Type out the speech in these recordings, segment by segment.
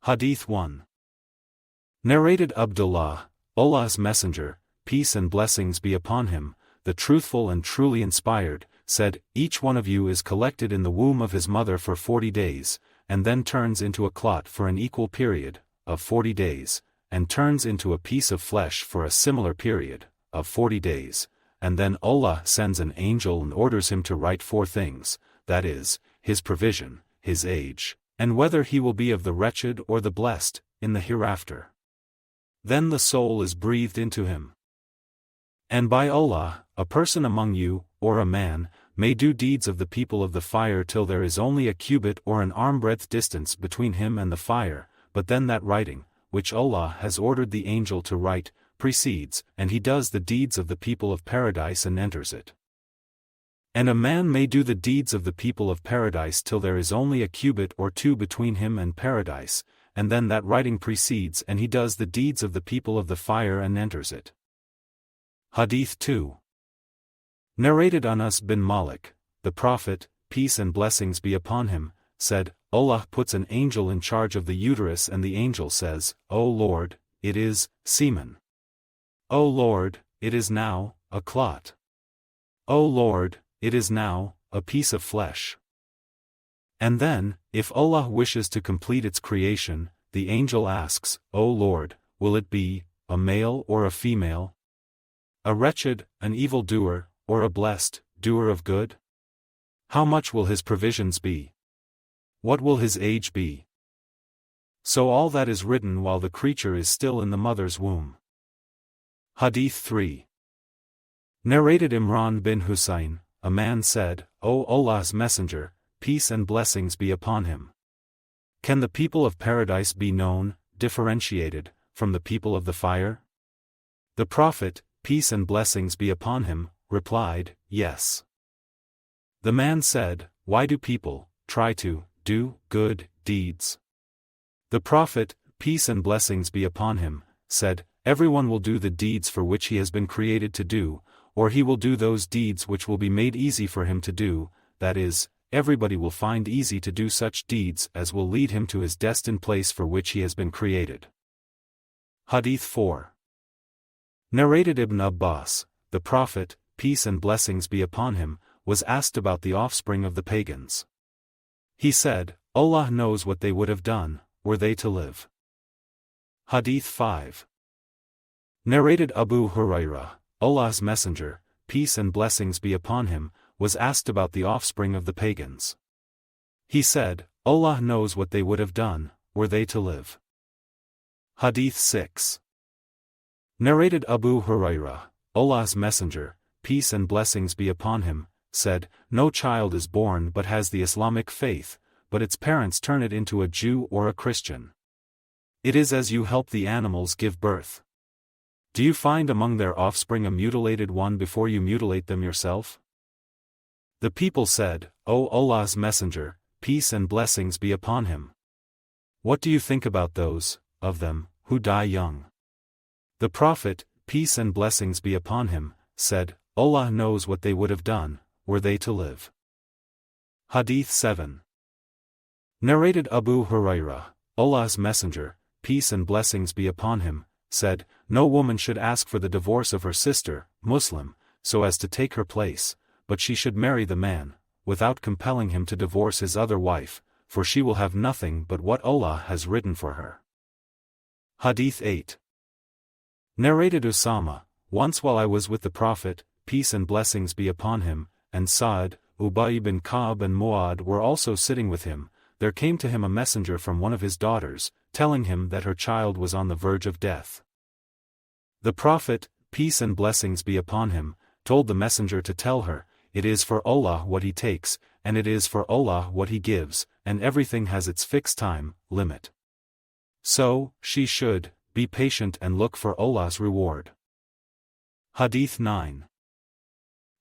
Hadīth 1. Narrated Abdullāh, Allah's Messenger, peace and blessings be upon him, the truthful and truly inspired, said, each one of you is collected in the womb of his mother for 40 days, and then turns into a clot for an equal period, of 40 days, and turns into a piece of flesh for a similar period, of 40 days, and then Allah sends an angel and orders him to write 4 things, that is, his provision, his age, and whether he will be of the wretched or the blessed, in the hereafter. Then the soul is breathed into him. And by Allah, a person among you, or a man, may do deeds of the people of the fire till there is only a cubit or an arm-breadth distance between him and the fire, but then that writing, which Allah has ordered the angel to write, precedes, and he does the deeds of the people of paradise and enters it. And a man may do the deeds of the people of paradise till there is only a cubit or 2 between him and paradise, and then that writing precedes and he does the deeds of the people of the fire and enters it. Hadīth 2. Narrated Anas bin Malik, the Prophet, peace and blessings be upon him, said, Allah puts an angel in charge of the uterus and the angel says, O Lord, it is semen. O Lord, it is now a clot. O Lord, it is now a piece of flesh. And then, if Allah wishes to complete its creation, the angel asks, O Lord, will it be a male or a female? A wretched, an evil-doer, or a blessed, doer of good? How much will his provisions be? What will his age be? So all that is written while the creature is still in the mother's womb. Hadīth 3. Narrated Imran bin Husayn, a man said, O Allah's Messenger, peace and blessings be upon him. Can the people of paradise be known, differentiated, from the people of the fire? The Prophet, peace and blessings be upon him, replied, yes. The man said, why do people try to do good deeds? The Prophet, peace and blessings be upon him, said, everyone will do the deeds for which he has been created to do, or he will do those deeds which will be made easy for him to do, that is, everybody will find easy to do such deeds as will lead him to his destined place for which he has been created. Hadīth 4. Narrated Ibn Abbas, the Prophet, peace and blessings be upon him, was asked about the offspring of the pagans. He said, Allah knows what they would have done, were they to live. Hadīth 5. Narrated Abu Hurairah, Allah's Messenger, peace and blessings be upon him, was asked about the offspring of the pagans. He said, Allah knows what they would have done, were they to live. Hadīth 6. Narrated Abu Hurairah, Allah's Messenger, peace and blessings be upon him, said, no child is born but has the Islamic faith, but its parents turn it into a Jew or a Christian. It is as you help the animals give birth. Do you find among their offspring a mutilated one before you mutilate them yourself? The people said, O Allah's Messenger, peace and blessings be upon him. What do you think about those, of them, who die young? The Prophet, peace and blessings be upon him, said, Allah knows what they would have done, were they to live. Hadīth 7. Narrated Abu Hurairah, Allah's Messenger, peace and blessings be upon him, said, no woman should ask for the divorce of her sister, Muslim, so as to take her place, but she should marry the man, without compelling him to divorce his other wife, for she will have nothing but what Allah has written for her. Hadīth 8. Narrated Usama, once while I was with the Prophet, peace and blessings be upon him, and Sa'd, Ubay bin Ka'b and Mu'ad were also sitting with him, there came to him a messenger from one of his daughters, telling him that her child was on the verge of death. The Prophet, peace and blessings be upon him, told the messenger to tell her, it is for Allah what he takes, and it is for Allah what he gives, and everything has its fixed time, limit. So, she should be patient and look for Allah's reward. Hadīth 9.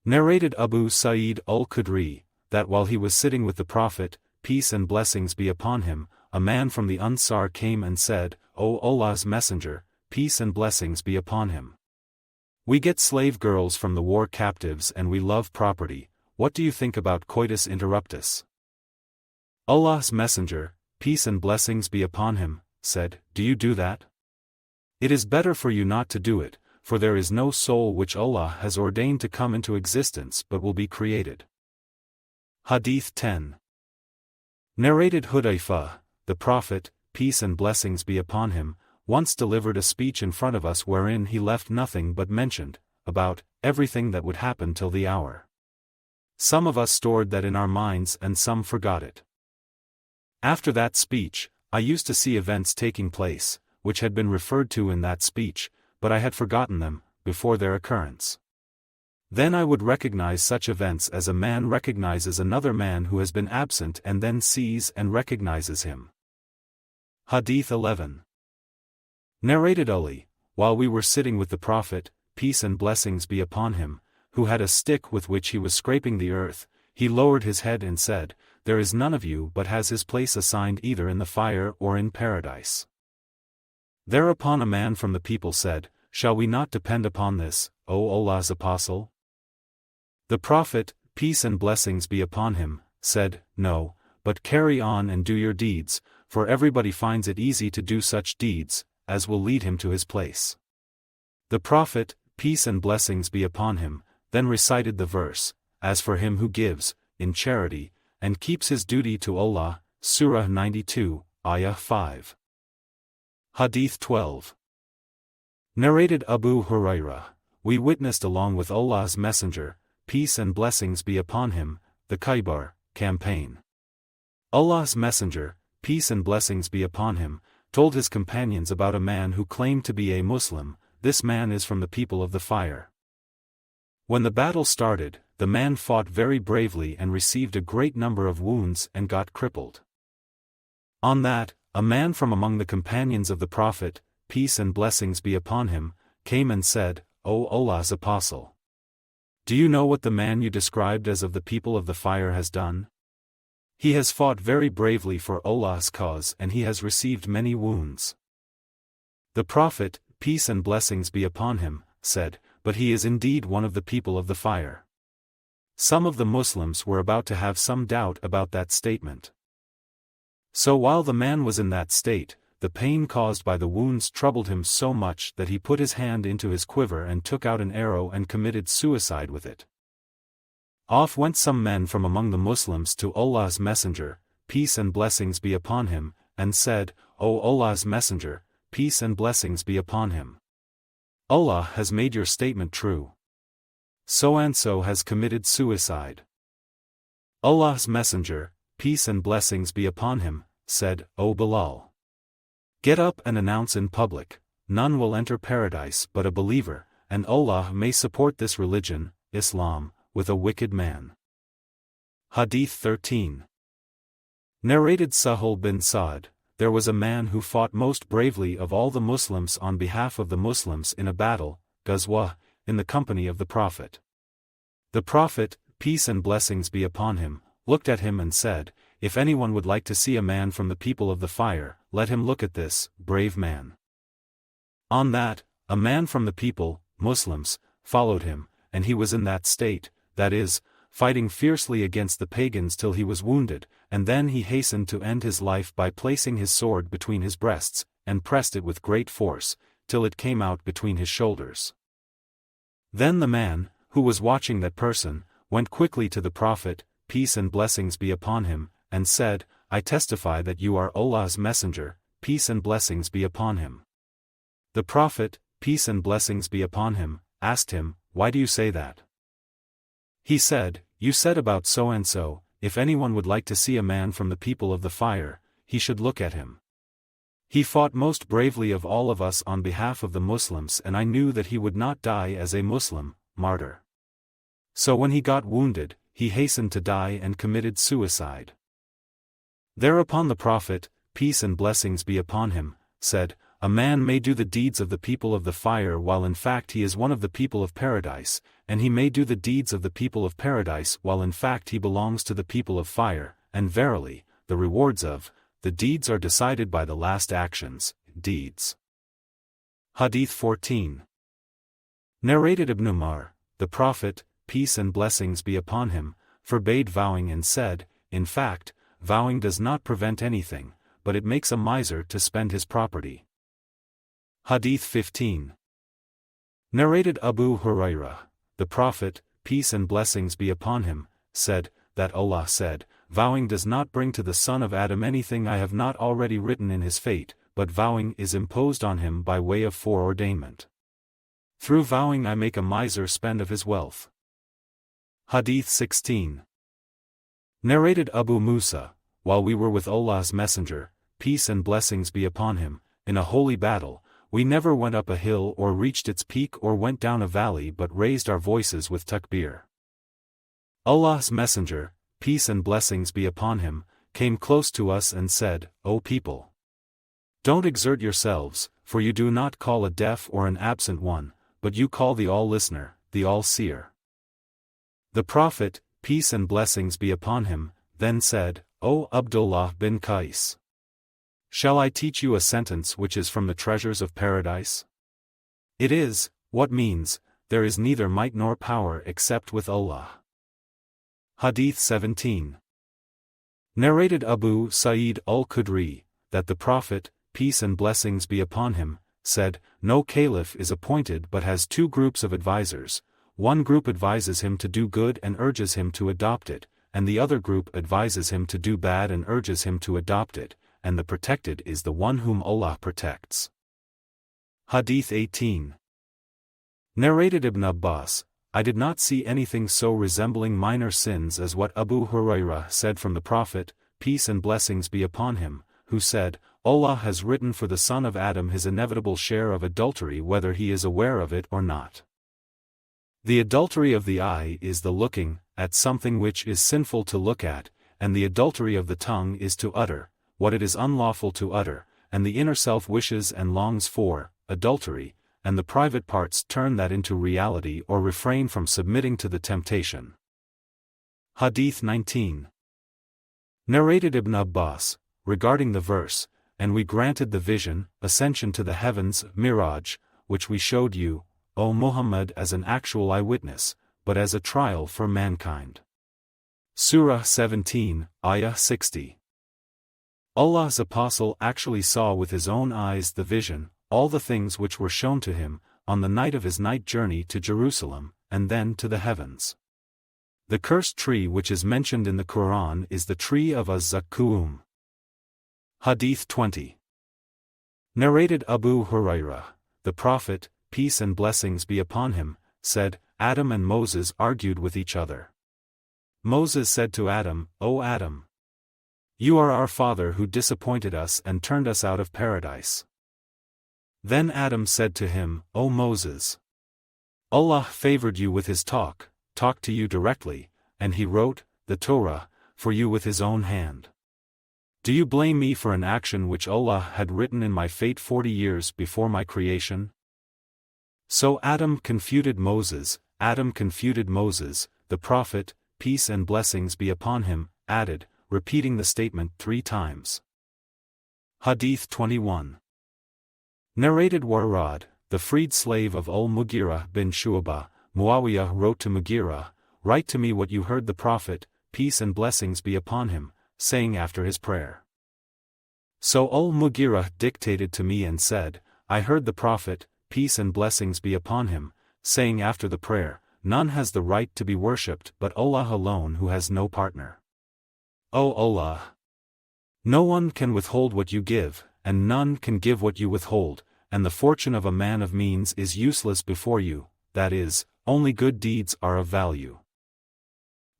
Narrated Abu Sa'id al-Khudri, that while he was sitting with the Prophet, peace and blessings be upon him, a man from the Ansar came and said, O Allah's Messenger, peace and blessings be upon him. We get slave girls from the war captives and we love property, what do you think about coitus interruptus? Allah's Messenger, peace and blessings be upon him, said, "Do you do that? It is better for you not to do it, for there is no soul which Allah has ordained to come into existence but will be created." Hadīth 10. Narrated Hudayfa, the Prophet, peace and blessings be upon him, once delivered a speech in front of us wherein he left nothing but mentioned about everything that would happen till the hour. Some of us stored that in our minds and some forgot it. After that speech, I used to see events taking place, which had been referred to in that speech, but I had forgotten them, before their occurrence. Then I would recognize such events as a man recognizes another man who has been absent and then sees and recognizes him. Hadīth 11. Narrated Ali, while we were sitting with the Prophet, peace and blessings be upon him, who had a stick with which he was scraping the earth, he lowered his head and said, "There is none of you but has his place assigned either in the fire or in paradise." Thereupon a man from the people said, "Shall we not depend upon this, O Allah's Apostle?" The Prophet, peace and blessings be upon him, said, "No, but carry on and do your deeds, for everybody finds it easy to do such deeds, as will lead him to his place." The Prophet, peace and blessings be upon him, then recited the verse, "As for him who gives, in charity, and keeps his duty to Allah," Surah 92, Ayah 5. Hadīth 12. Narrated Abu Hurairah, we witnessed along with Allah's Messenger, peace and blessings be upon him, the Khaybar campaign. Allah's Messenger, peace and blessings be upon him, told his companions about a man who claimed to be a Muslim. This man is from the people of the fire. When the battle started, the man fought very bravely and received a great number of wounds and got crippled. On that, a man from among the companions of the Prophet, peace and blessings be upon him, came and said, "O Allah's Apostle, do you know what the man you described as of the people of the fire has done? He has fought very bravely for Allah's cause and he has received many wounds." The Prophet, peace and blessings be upon him, said, "But he is indeed one of the people of the fire." Some of the Muslims were about to have some doubt about that statement. So while the man was in that state, the pain caused by the wounds troubled him so much that he put his hand into his quiver and took out an arrow and committed suicide with it. Off went some men from among the Muslims to Allah's Messenger, peace and blessings be upon him, and said, "O Allah's Messenger, peace and blessings be upon him. Allah has made your statement true. So-and-so has committed suicide." Allah's Messenger, peace and blessings be upon him, said, "O Bilal, get up and announce in public, none will enter paradise but a believer, and Allah may support this religion, Islam, with a wicked man." Hadīth 13. Narrated Sahal bin Sa'd, there was a man who fought most bravely of all the Muslims on behalf of the Muslims in a battle, Ghazwah, in the company of the Prophet. The Prophet, peace and blessings be upon him, looked at him and said, "If anyone would like to see a man from the people of the fire, let him look at this brave man." On that, a man from the people, Muslims, followed him, and he was in that state, that is, fighting fiercely against the pagans till he was wounded, and then he hastened to end his life by placing his sword between his breasts, and pressed it with great force, till it came out between his shoulders. Then the man, who was watching that person, went quickly to the Prophet, peace and blessings be upon him, and said, "I testify that you are Allah's Messenger, peace and blessings be upon him." The Prophet, peace and blessings be upon him, asked him, "Why do you say that?" He said, "You said about so-and-so, if anyone would like to see a man from the people of the fire, he should look at him. He fought most bravely of all of us on behalf of the Muslims and I knew that he would not die as a Muslim, martyr. So when he got wounded, he hastened to die and committed suicide." Thereupon the Prophet, peace and blessings be upon him, said, "A man may do the deeds of the people of the fire while in fact he is one of the people of paradise, and he may do the deeds of the people of paradise while in fact he belongs to the people of fire, and verily, the rewards of the deeds are decided by the last actions, deeds." Hadīth 14. Narrated Ibn Umar, the Prophet, peace and blessings be upon him, forbade vowing and said, "In fact, vowing does not prevent anything, but it makes a miser to spend his property. Hadith 15. Narrated Abu Hurairah, the Prophet, peace and blessings be upon him, said, that Allah said, vowing does not bring to the son of Adam anything I have not already written in his fate, but vowing is imposed on him by way of foreordainment. Through vowing I make a miser spend of his wealth. Hadith 16. Narrated Abu Musa, while we were with Allah's Messenger, peace and blessings be upon him, in a holy battle, we never went up a hill or reached its peak or went down a valley but raised our voices with takbir. Allah's Messenger, peace and blessings be upon him, came close to us and said, O people! Don't exert yourselves, for you do not call a deaf or an absent one, but you call the all-listener, the all-seer. The Prophet, peace and blessings be upon him, then said, O Abdullāh bin Qais! Shall I teach you a sentence which is from the treasures of paradise? It is, what means, there is neither might nor power except with Allah. Hadith 17. Narrated Abu Sa'id al-Khudri, that the Prophet, peace and blessings be upon him, said, no caliph is appointed but has two groups of advisers, one group advises him to do good and urges him to adopt it, and the other group advises him to do bad and urges him to adopt it, and the protected is the one whom Allah protects. Hadith 18. Narrated Ibn Abbas, I did not see anything so resembling minor sins as what Abu Hurairah said from the Prophet, peace and blessings be upon him, who said, Allah has written for the son of Adam his inevitable share of adultery whether he is aware of it or not. The adultery of the eye is the looking at something which is sinful to look at, and the adultery of the tongue is to utter what it is unlawful to utter, and the inner self wishes and longs for adultery, and the private parts turn that into reality or refrain from submitting to the temptation. Hadith 19. Narrated Ibn Abbas, regarding the verse, and we granted the vision, ascension to the heavens, Miraj, which we showed you, O Muhammad, as an actual eyewitness, but as a trial for mankind. Surah 17, Ayah 60. Allah's apostle actually saw with his own eyes the vision, all the things which were shown to him, on the night of his night journey to Jerusalem, and then to the heavens. The cursed tree which is mentioned in the Quran is the tree of Az-Zaqqum. Hadith 20. Narrated Abu Hurairah, the Prophet, peace and blessings be upon him, said, Adam and Moses argued with each other. Moses said to Adam, O Adam! You are our father who disappointed us and turned us out of paradise. Then Adam said to him, O Moses! Allah favored you with his talked to you directly, and he wrote, the Torah, for you with his own hand. Do you blame me for an action which Allah had written in my fate 40 years before my creation? So Adam confuted Moses, the Prophet, peace and blessings be upon him, added, repeating the statement 3 times. Hadith 21. Narrated Warad, the freed slave of al-Mughīrah bin Shu'bah, Muawiyah wrote to Mughīrah, write to me what you heard the Prophet, peace and blessings be upon him, saying after his prayer. So al-Mughīrah dictated to me and said, I heard the Prophet, peace and blessings be upon him, saying after the prayer, none has the right to be worshipped but Allah alone who has no partner. O Allah! No one can withhold what you give, and none can give what you withhold, and the fortune of a man of means is useless before you, that is, only good deeds are of value.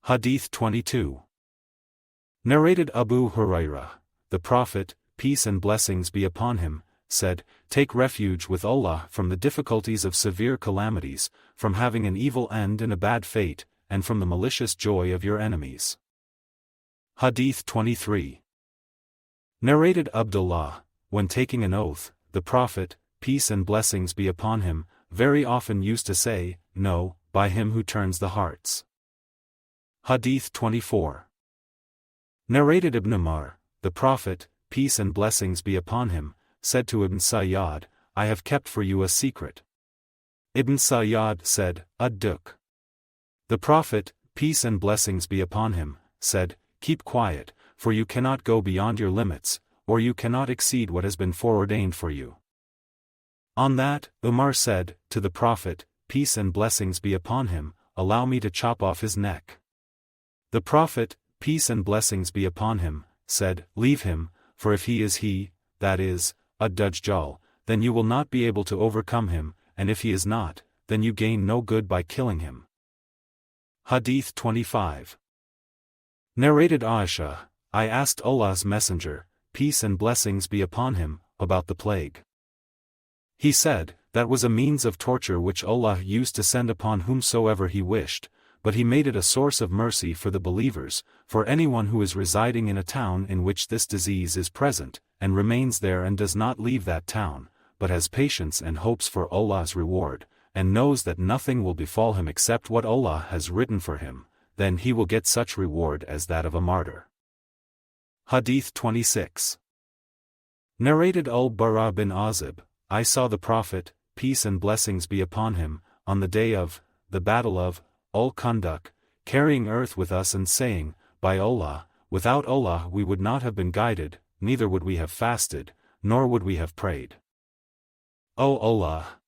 Hadith 22. Narrated Abu Hurairah, the Prophet, peace and blessings be upon him, said, take refuge with Allah from the difficulties of severe calamities, from having an evil end and a bad fate, and from the malicious joy of your enemies. Hadith 23. Narrated Abdullāh, when taking an oath, the Prophet, peace and blessings be upon him, very often used to say, no, by him who turns the hearts. Hadith 24. Narrated Ibn Umar, the Prophet, peace and blessings be upon him, said to Ibn Sayyad, I have kept for you a secret. Ibn Sayyad said, Ad-Duk. The Prophet, peace and blessings be upon him, said, keep quiet, for you cannot go beyond your limits, or you cannot exceed what has been foreordained for you." On that, Umar said, to the Prophet, peace and blessings be upon him, "Allow me to chop off his neck." The Prophet, peace and blessings be upon him, said, "Leave him, for if he is he, that is, a Dajjal, then you will not be able to overcome him, and if he is not, then you gain no good by killing him." Hadīth 25. Narrated Aisha, I asked Allah's Messenger, peace and blessings be upon him, about the plague. He said, that was a means of torture which Allah used to send upon whomsoever He wished, but He made it a source of mercy for the believers, for anyone who is residing in a town in which this disease is present, and remains there and does not leave that town, but has patience and hopes for Allah's reward, and knows that nothing will befall him except what Allah has written for him, then he will get such reward as that of a martyr. Hadīth 26. Narrated Al-Barā bin Azib, I saw the Prophet, peace and blessings be upon him, on the day of the battle of Al-Qadar, carrying earth with us and saying, "By Allah, without Allah we would not have been guided, neither would we have fasted, nor would we have prayed. O Allah!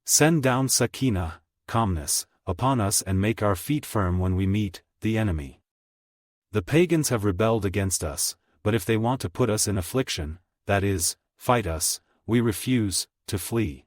Send down sakinah, calmness, upon us and make our feet firm when we meet the enemy. The pagans have rebelled against us, but if they want to put us in affliction, that is, fight us, we refuse to flee."